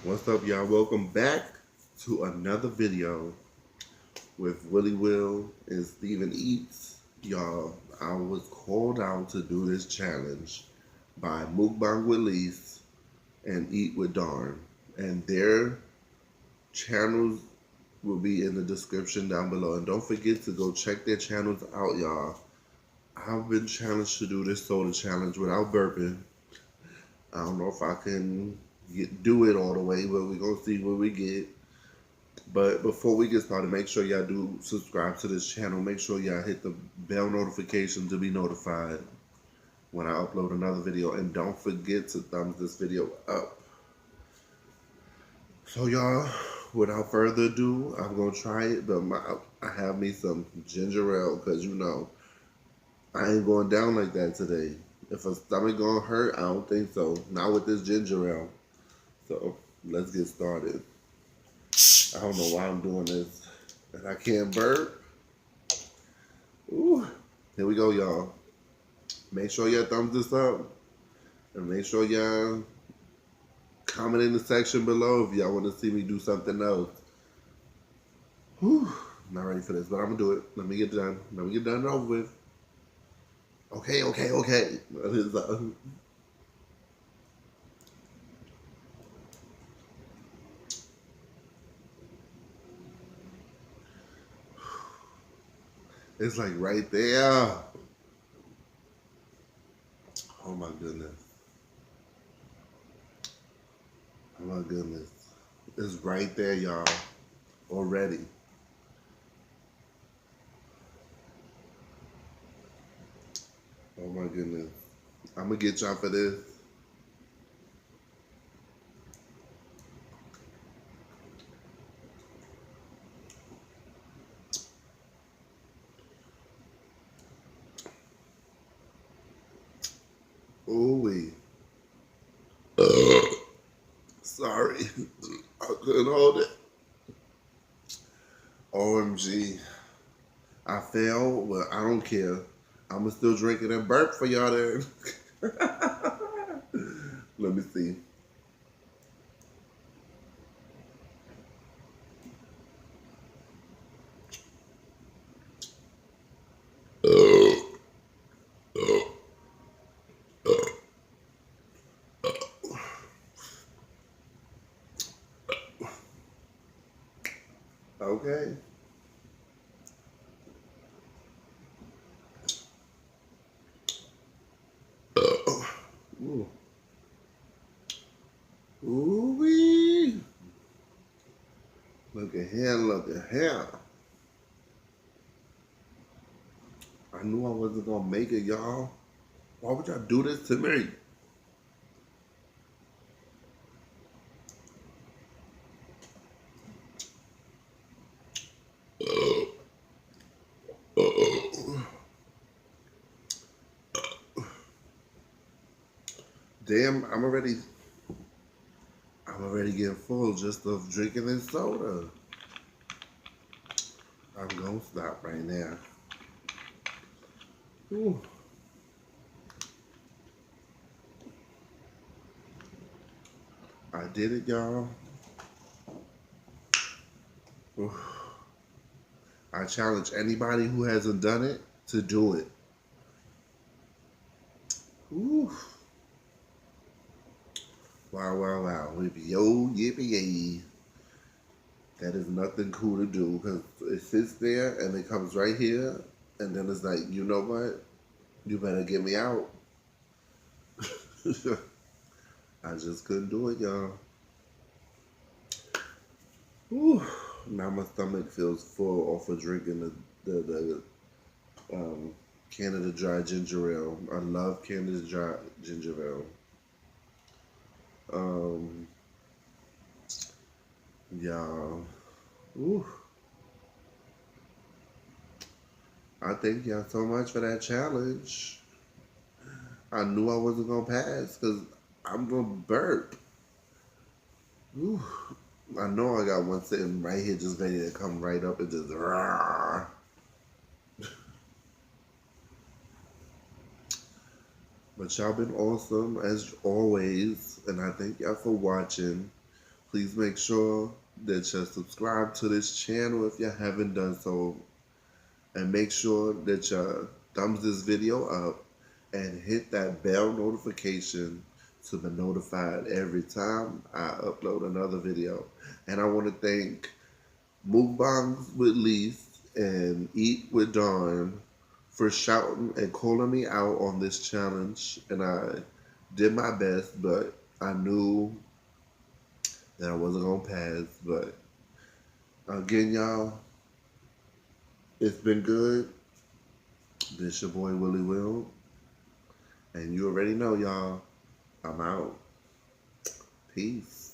What's up, y'all? Welcome back to another video with Willy Will and Steven Eats. Y'all, I was called out to do this challenge by Mukbang with Lasse and Eat with Darn. And their channels will be in the description down below. And don't forget to go check their channels out, y'all. I've been challenged to do this soda challenge without burping. I don't know if I can do it all the way, but we're going to see what we get. But before we get started, make sure y'all do subscribe to this channel. Make sure y'all hit the bell notification to be notified when I upload another video. And don't forget to thumbs this video up. So y'all, without further ado, I'm going to try it. But I have me some ginger ale because, you know, I ain't going down like that today. If a stomach gonna hurt, I don't think so. Not with this ginger ale. So let's get started. I don't know why I'm doing this. And I can't burp. Ooh. Here we go, y'all. Make sure y'all thumbs this up. And make sure y'all comment in the section below if y'all want to see me do something else. Whew. I'm not ready for this, but I'm gonna do it. Let me get done. Let me get done and over with. Okay. That is, it's like right there. Oh my goodness. Oh my goodness. It's right there, y'all. Already. Oh my goodness. I'm gonna get y'all for this. Ooh-wee. Sorry. I couldn't hold it. OMG. I failed, but I don't care. I'm still drinking and burp for y'all there. Let me see. Okay. Ooh. Ooh-wee. Look at here, look at here. I knew I wasn't gonna make it, y'all. Why would y'all do this to me? Damn, I'm already getting full just of drinking this soda. I'm gonna stop right now. Ooh. I did it, y'all. I challenge anybody who hasn't done it to do it. Ooh. Wow. Yippee-yay. That is nothing cool to do because it sits there and it comes right here and then it's like, you know what? You better get me out. I just couldn't do it, y'all. Ooh. Now my stomach feels full off of drinking the Canada Dry ginger ale. I love Canada Dry ginger ale. Y'all. Ooh. I thank y'all so much for that challenge. I knew I wasn't gonna pass because I'm gonna burp. Ooh. I know I got one sitting right here just ready to come right up and just rawr. But y'all been awesome as always, and I thank y'all for watching. Please make sure that you subscribe to this channel if you haven't done so. And make sure that you thumbs this video up and hit that bell notification to be notified every time I upload another video. And I want to thank Mukbang with Lasse and Eat with Darn for shouting and calling me out on this challenge. And I did my best, but I knew that I wasn't going to pass. But again, y'all, it's been good. This your boy Willy Will. And you already know, y'all, I'm out. Peace.